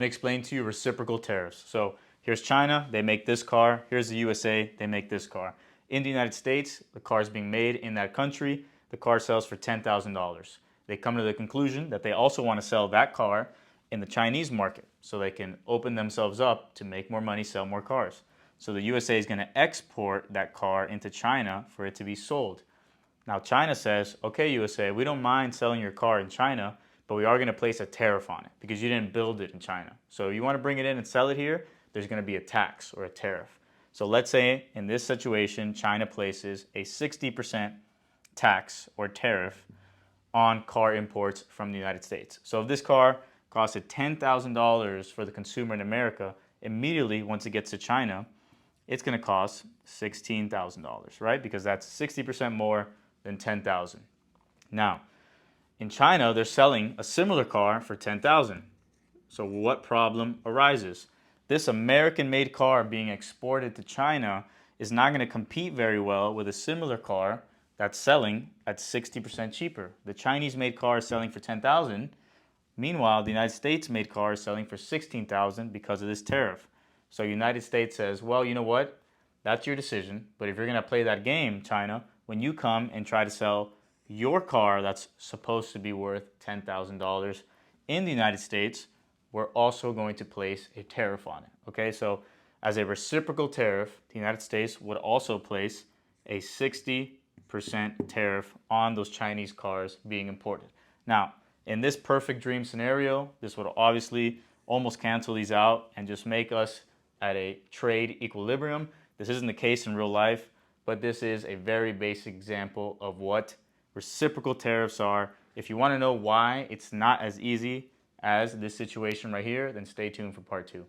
To explain to you reciprocal tariffs. So here's China, they make this car. Here's the USA, they make this car. In the United States, the car is being made in that country. The car sells for $10,000. They come to the conclusion that they also want to sell that car in the Chinese market so they can open themselves up to make more money, sell more cars. So the USA is going to export that car into China for it to be sold. Now China says, okay, USA, we don't mind selling your car in China, but we are going to place a tariff on it because you didn't build it in China. So you want to bring it in and sell it here, there's going to be a tax or a tariff. So let's say in this situation, China places a 60% tax or tariff on car imports from the United States. So if this car costed $10,000 for the consumer in America, immediately once it gets to China, it's going to cost $16,000, right? Because that's 60% more than $10,000. Now, in China, they're selling a similar car for $10,000. So what problem arises? This American-made car being exported to China is not going to compete very well with a similar car that's selling at 60% cheaper. The Chinese-made car is selling for $10,000. Meanwhile, the United States-made car is selling for $16,000 because of this tariff. So United States says, well, you know what? That's your decision. But if you're going to play that game, China, when you come and try to sell your car that's supposed to be worth $10,000 in the United States, we're also going to place a tariff on it. Okay, so as a reciprocal tariff, the United States would also place a 60% tariff on those Chinese cars being imported. Now, in this perfect dream scenario, this would obviously almost cancel these out and just make us at a trade equilibrium. This isn't the case in real life, but this is a very basic example of what reciprocal tariffs are. If you want to know why it's not as easy as this situation right here, then stay tuned for part 2.